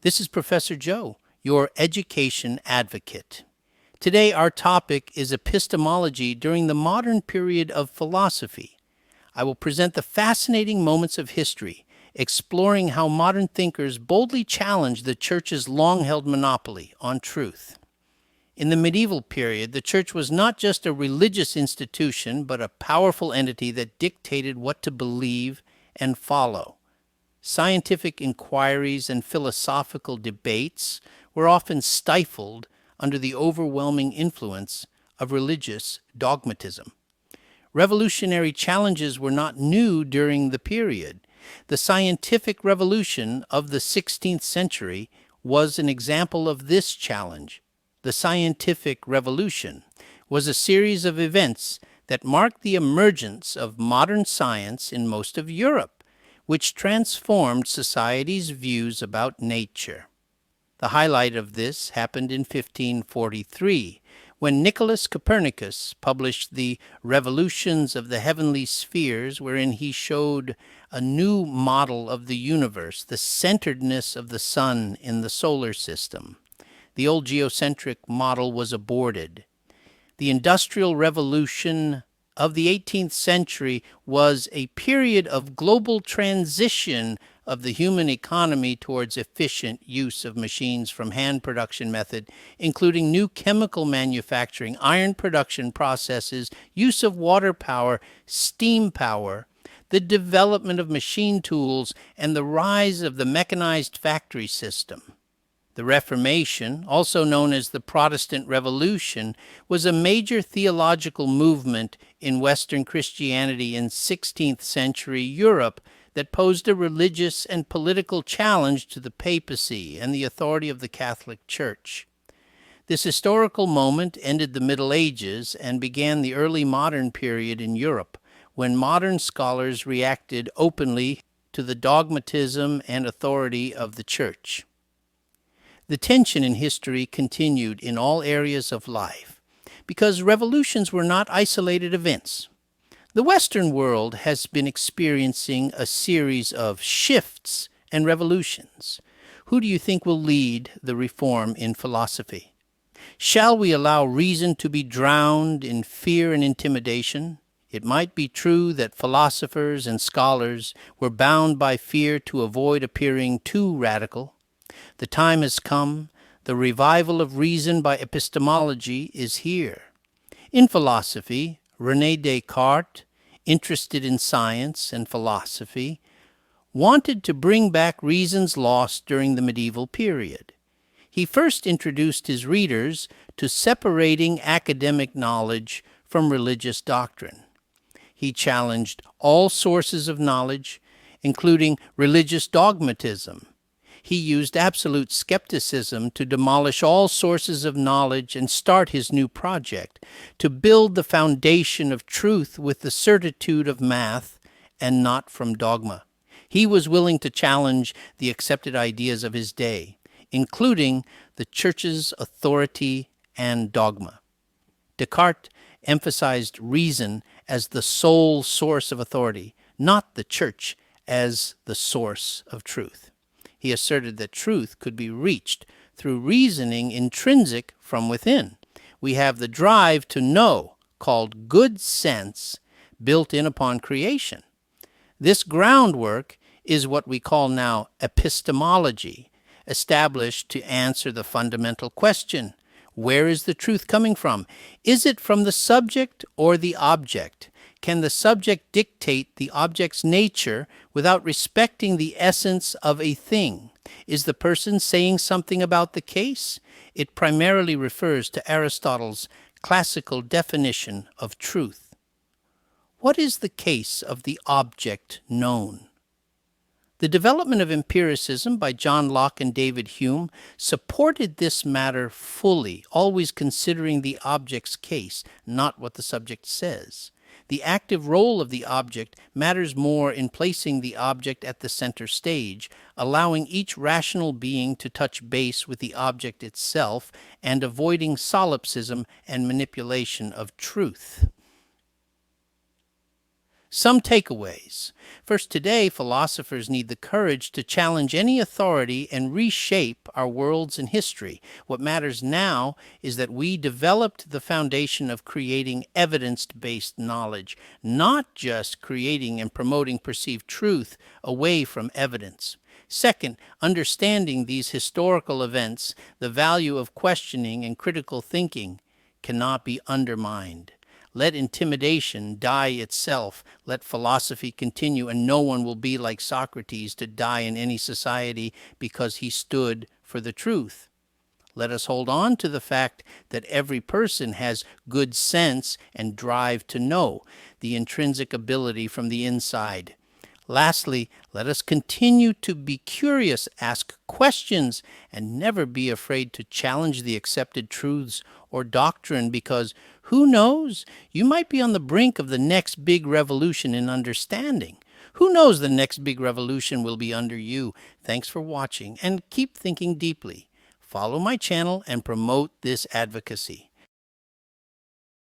This is Professor Joe, your education advocate. Today our topic is epistemology during the modern period of philosophy. I will present the fascinating moments of history, exploring how modern thinkers boldly challenge the Church's long-held monopoly on truth. In the medieval period, the Church was not just a religious institution, but a powerful entity that dictated what to believe and follow. Scientific inquiries and philosophical debates were often stifled under the overwhelming influence of religious dogmatism. Revolutionary challenges were not new during the period. The scientific revolution of the 16th century was an example of this challenge. The scientific revolution was a series of events that marked the emergence of modern science in most of Europe, which transformed society's views about nature. The highlight of this happened in 1543, when Nicholas Copernicus published the Revolutions of the Heavenly Spheres, wherein he showed a new model of the universe, the centeredness of the sun in the solar system. The old geocentric model was aborted. The Industrial Revolution of the 18th century was a period of global transition of the human economy towards efficient use of machines from hand production method, including new chemical manufacturing, iron production processes, use of water power, steam power, the development of machine tools, and the rise of the mechanized factory system. The Reformation, also known as the Protestant Revolution, was a major theological movement in Western Christianity in 16th century Europe that posed a religious and political challenge to the papacy and the authority of the Catholic Church. This historical moment ended the Middle Ages and began the early modern period in Europe, when modern scholars reacted openly to the dogmatism and authority of the Church. The tension in history continued in all areas of life, because revolutions were not isolated events. The Western world has been experiencing a series of shifts and revolutions. Who do you think will lead the reform in philosophy? Shall we allow reason to be drowned in fear and intimidation? It might be true that philosophers and scholars were bound by fear to avoid appearing too radical. The time has come. The revival of reason by epistemology is here. In philosophy, René Descartes, interested in science and philosophy, wanted to bring back reasons lost during the medieval period. He first introduced his readers to separating academic knowledge from religious doctrine. He challenged all sources of knowledge, including religious dogmatism. He used absolute skepticism to demolish all sources of knowledge and start his new project, to build the foundation of truth with the certitude of math and not from dogma. He was willing to challenge the accepted ideas of his day, including the Church's authority and dogma. Descartes emphasized reason as the sole source of authority, not the Church as the source of truth. He asserted that truth could be reached through reasoning intrinsic from within. We have the drive to know, called good sense, built in upon creation. This groundwork is what we call now epistemology, established to answer the fundamental question: where is the truth coming from? Is it from the subject or the object? Can the subject dictate the object's nature without respecting the essence of a thing? Is the person saying something about the case? It primarily refers to Aristotle's classical definition of truth. What is the case of the object known? The development of empiricism by John Locke and David Hume supported this matter fully, always considering the object's case, not what the subject says. The active role of the object matters more in placing the object at the center stage, allowing each rational being to touch base with the object itself, and avoiding solipsism and manipulation of truth. Some takeaways. First, today, philosophers need the courage to challenge any authority and reshape our worlds and history. What matters now is that we developed the foundation of creating evidence-based knowledge, not just creating and promoting perceived truth away from evidence. Second, understanding these historical events, the value of questioning and critical thinking cannot be undermined. Let intimidation die itself. Let philosophy continue, and no one will be like Socrates to die in any society because he stood for the truth. Let us hold on to the fact that every person has good sense and drive to know, the intrinsic ability from the inside. Lastly, let us continue to be curious, ask questions, and never be afraid to challenge the accepted truths or doctrine, because who knows? You might be on the brink of the next big revolution in understanding. Who knows, the next big revolution will be under you. Thanks for watching, and keep thinking deeply. Follow my channel and promote this advocacy.